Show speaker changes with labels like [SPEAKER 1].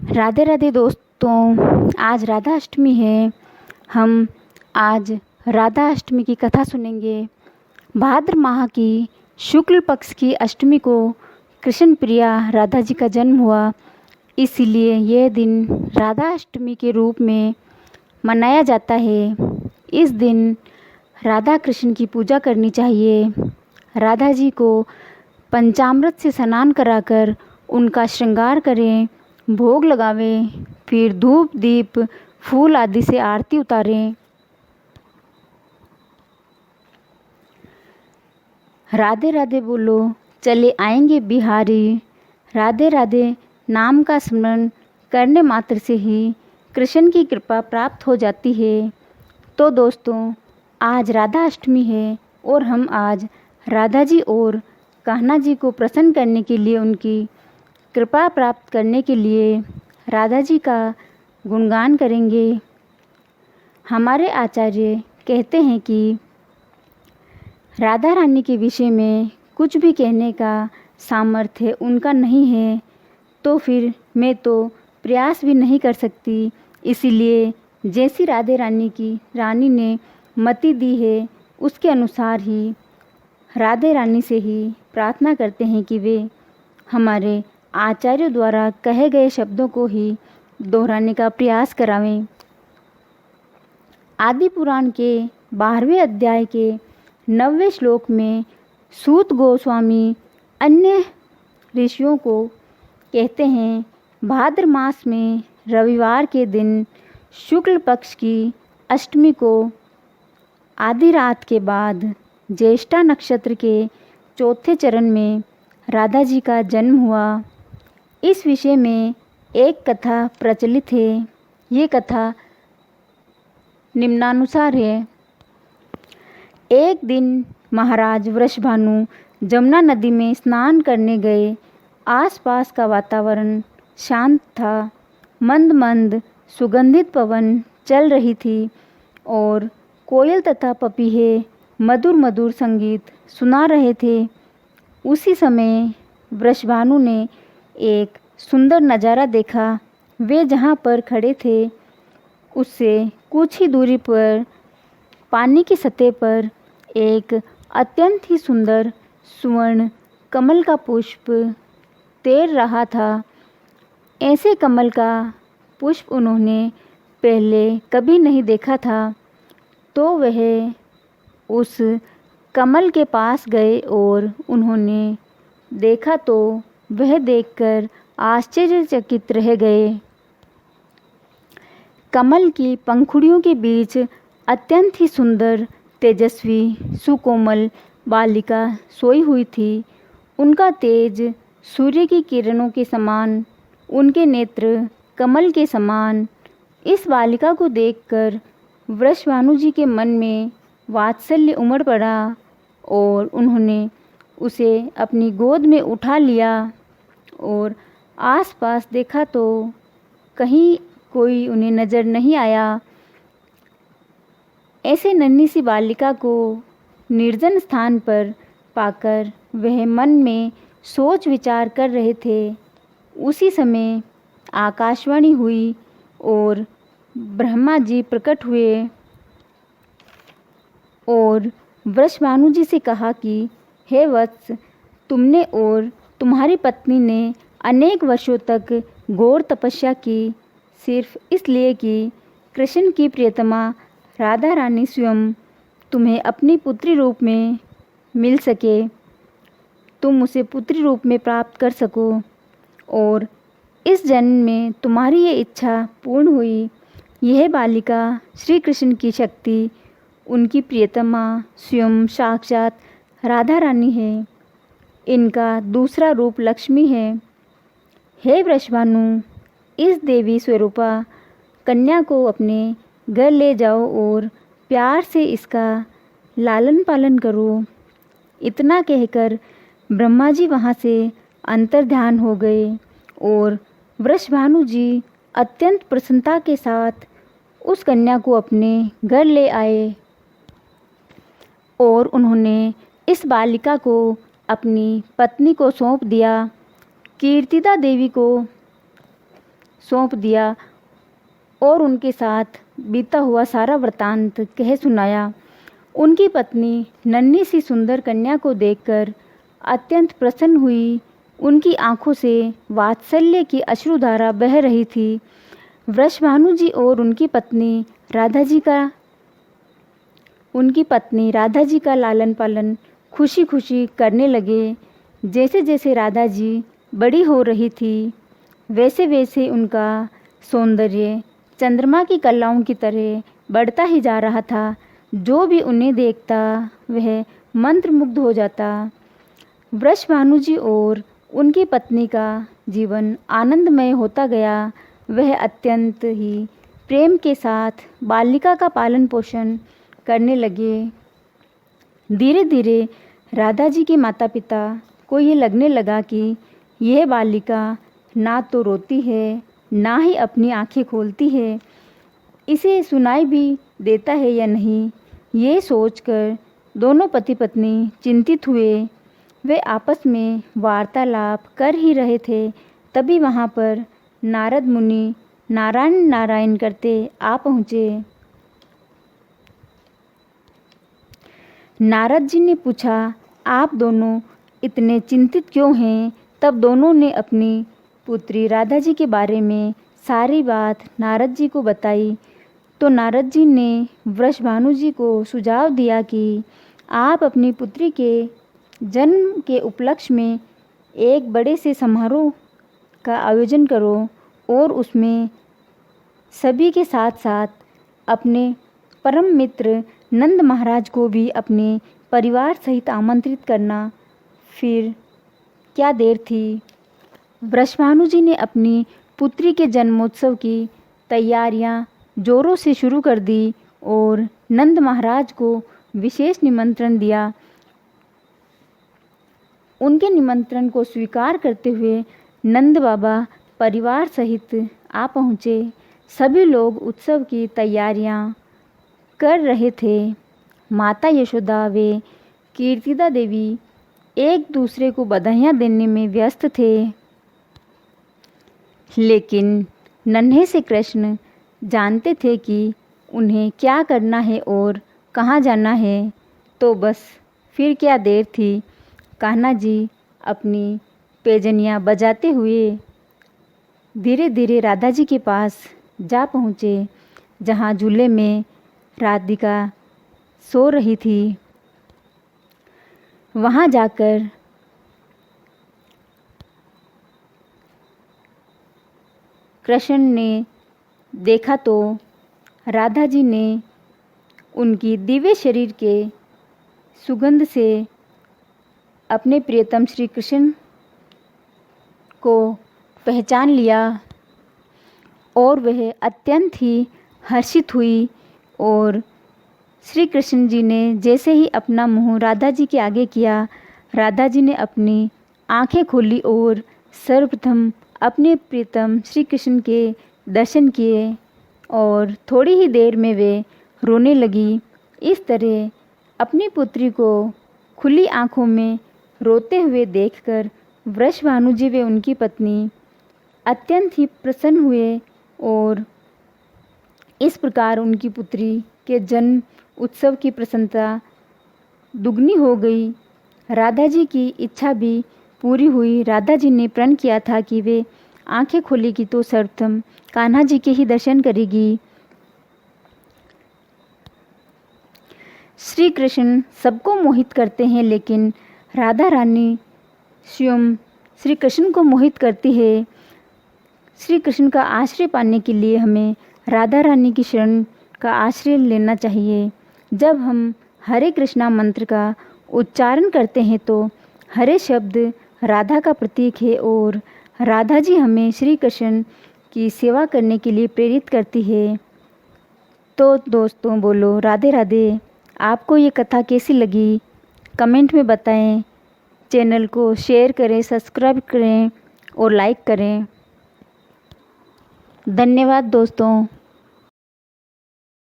[SPEAKER 1] राधे राधे दोस्तों, आज राधा अष्टमी है। हम आज राधा अष्टमी की कथा सुनेंगे। भाद्र माह की शुक्ल पक्ष की अष्टमी को कृष्ण प्रिया राधा जी का जन्म हुआ, इसलिए यह दिन राधा अष्टमी के रूप में मनाया जाता है। इस दिन राधा कृष्ण की पूजा करनी चाहिए। राधा जी को पंचामृत से स्नान कराकर उनका श्रृंगार करें, भोग लगावें, फिर धूप दीप फूल आदि से आरती उतारें। राधे राधे बोलो चले आएंगे बिहारी। राधे राधे नाम का स्मरण करने मात्र से ही कृष्ण की कृपा प्राप्त हो जाती है। तो दोस्तों, आज राधा अष्टमी है और हम आज राधा जी और कान्हा जी को प्रसन्न करने के लिए, उनकी कृपा प्राप्त करने के लिए राधा जी का गुणगान करेंगे। हमारे आचार्य कहते हैं कि राधा रानी के विषय में कुछ भी कहने का सामर्थ्य उनका नहीं है, तो फिर मैं तो प्रयास भी नहीं कर सकती। इसीलिए जैसी रानी ने मति दी है, उसके अनुसार ही राधे रानी से ही प्रार्थना करते हैं कि वे हमारे आचार्यों द्वारा कहे गए शब्दों को ही दोहराने का प्रयास करावें। आदि पुराण के 12वें अध्याय के 9वें श्लोक में सूत गोस्वामी अन्य ऋषियों को कहते हैं, भाद्र मास में रविवार के दिन शुक्ल पक्ष की अष्टमी को आधी रात के बाद ज्येष्ठा नक्षत्र के चौथे चरण में राधा जी का जन्म हुआ। इस विषय में एक कथा प्रचलित है। ये कथा निम्नानुसार है। एक दिन महाराज वृषभानु जमुना नदी में स्नान करने गए। आसपास का वातावरण शांत था। मंद मंद सुगंधित पवन चल रही थी और कोयल तथा पपीहे मधुर मधुर संगीत सुना रहे थे। उसी समय वृषभानु ने एक सुंदर नज़ारा देखा। वे जहाँ पर खड़े थे उससे कुछ ही दूरी पर पानी की सतह पर एक अत्यंत ही सुंदर सुवर्ण कमल का पुष्प तैर रहा था। ऐसे कमल का पुष्प उन्होंने पहले कभी नहीं देखा था। तो वह उस कमल के पास गए और उन्होंने देखा तो वह देखकर आश्चर्यचकित रह गए। कमल की पंखुड़ियों के बीच अत्यंत ही सुंदर, तेजस्वी, सुकोमल बालिका सोई हुई थी। उनका तेज सूर्य की किरणों के समान, उनके नेत्र कमल के समान। इस बालिका को देखकर वृषभानु जी के मन में वात्सल्य उमड़ पड़ा और उन्होंने उसे अपनी गोद में उठा लिया और आसपास देखा तो कहीं कोई उन्हें नज़र नहीं आया। ऐसे नन्ही सी बालिका को निर्जन स्थान पर पाकर वह मन में सोच विचार कर रहे थे। उसी समय आकाशवाणी हुई और ब्रह्मा जी प्रकट हुए और वृषभानु जी से कहा कि हे वत्स, तुमने और तुम्हारी पत्नी ने अनेक वर्षों तक घोर तपस्या की, सिर्फ इसलिए कि कृष्ण की प्रियतमा राधा रानी स्वयं तुम्हें अपनी पुत्री रूप में मिल सके, तुम उसे पुत्री रूप में प्राप्त कर सको और इस जन्म में तुम्हारी ये इच्छा पूर्ण हुई। यह बालिका श्री कृष्ण की शक्ति, उनकी प्रियतमा स्वयं साक्षात राधा रानी है। इनका दूसरा रूप लक्ष्मी है। हे वृषभानु, इस देवी स्वरूपा कन्या को अपने घर ले जाओ और प्यार से इसका लालन पालन करो। इतना कहकर ब्रह्मा जी वहाँ से अंतर्ध्यान हो गए और वृषभानु जी अत्यंत प्रसन्नता के साथ उस कन्या को अपने घर ले आए और उन्होंने इस बालिका को अपनी पत्नी को सौंप दिया। कीर्तिदा देवी को सौंप दिया और उनके साथ बीता हुआ सारा वृत्तांत कह सुनाया। उनकी पत्नी नन्ही सी सुंदर कन्या को देखकर अत्यंत प्रसन्न हुई। उनकी आंखों से वात्सल्य की अश्रुधारा बह रही थी। वृषभानु जी और उनकी पत्नी राधा जी का लालन पालन खुशी खुशी करने लगे। जैसे जैसे राधा जी बड़ी हो रही थी वैसे वैसे उनका सौंदर्य चंद्रमा की कलाओं की तरह बढ़ता ही जा रहा था। जो भी उन्हें देखता वह मंत्रमुग्ध हो जाता। वृषभानु जी और उनकी पत्नी का जीवन आनंदमय होता गया। वह अत्यंत ही प्रेम के साथ बालिका का पालन पोषण करने लगे। धीरे धीरे राधा जी के माता पिता को ये लगने लगा कि यह बालिका ना तो रोती है ना ही अपनी आंखें खोलती है, इसे सुनाई भी देता है या नहीं। ये सोचकर दोनों पति पत्नी चिंतित हुए। वे आपस में वार्तालाप कर ही रहे थे, तभी वहाँ पर नारद मुनि नारायण नारायण करते आ पहुँचे। नारद जी ने पूछा, आप दोनों इतने चिंतित क्यों हैं? तब दोनों ने अपनी पुत्री राधा जी के बारे में सारी बात नारद जी को बताई। तो नारद जी ने वृषभानु जी को सुझाव दिया कि आप अपनी पुत्री के जन्म के उपलक्ष्य में एक बड़े से समारोह का आयोजन करो और उसमें सभी के साथ साथ अपने परम मित्र नंद महाराज को भी अपने परिवार सहित आमंत्रित करना। फिर क्या देर थी। वृषभानु जी ने अपनी पुत्री के जन्मोत्सव की तैयारियां जोरों से शुरू कर दी और नंद महाराज को विशेष निमंत्रण दिया। उनके निमंत्रण को स्वीकार करते हुए नंद बाबा परिवार सहित आ पहुँचे। सभी लोग उत्सव की तैयारियां कर रहे थे। माता यशोदा व कीर्तिदा देवी एक दूसरे को बधाइयाँ देने में व्यस्त थे, लेकिन नन्हे से कृष्ण जानते थे कि उन्हें क्या करना है और कहाँ जाना है। तो बस फिर क्या देर थी। कान्हा जी अपनी पैजनियाँ बजाते हुए धीरे धीरे राधा जी के पास जा पहुँचे, जहाँ झूले में राधिका सो रही थी। वहाँ जाकर कृष्ण ने देखा तो राधा जी ने उनकी दिव्य शरीर के सुगंध से अपने प्रियतम श्री कृष्ण को पहचान लिया और वह अत्यंत ही हर्षित हुई। और श्री कृष्ण जी ने जैसे ही अपना मुंह राधा जी के आगे किया, राधा जी ने अपनी आंखें खोली और सर्वप्रथम अपने प्रियतम श्री कृष्ण के दर्शन किए और थोड़ी ही देर में वे रोने लगी। इस तरह अपनी पुत्री को खुली आंखों में रोते हुए देखकर वृषभानु जी व उनकी पत्नी अत्यंत ही प्रसन्न हुए और इस प्रकार उनकी पुत्री के जन्म उत्सव की प्रसन्नता दुगनी हो गई। राधा जी की इच्छा भी पूरी हुई। राधा जी ने प्रण किया था कि वे आंखें खोलेगी तो सर्वप्रथम कान्हा जी के ही दर्शन करेगी। श्री कृष्ण सबको मोहित करते हैं, लेकिन राधा रानी स्वयं श्री कृष्ण को मोहित करती है। श्री कृष्ण का आश्रय पाने के लिए हमें राधा रानी की शरण का आश्रय लेना चाहिए। जब हम हरे कृष्णा मंत्र का उच्चारण करते हैं तो हरे शब्द राधा का प्रतीक है और राधा जी हमें श्री कृष्ण की सेवा करने के लिए प्रेरित करती है। तो दोस्तों बोलो राधे राधे। आपको ये कथा कैसी लगी कमेंट में बताएं। चैनल को शेयर करें, सब्सक्राइब करें और लाइक करें। धन्यवाद दोस्तों।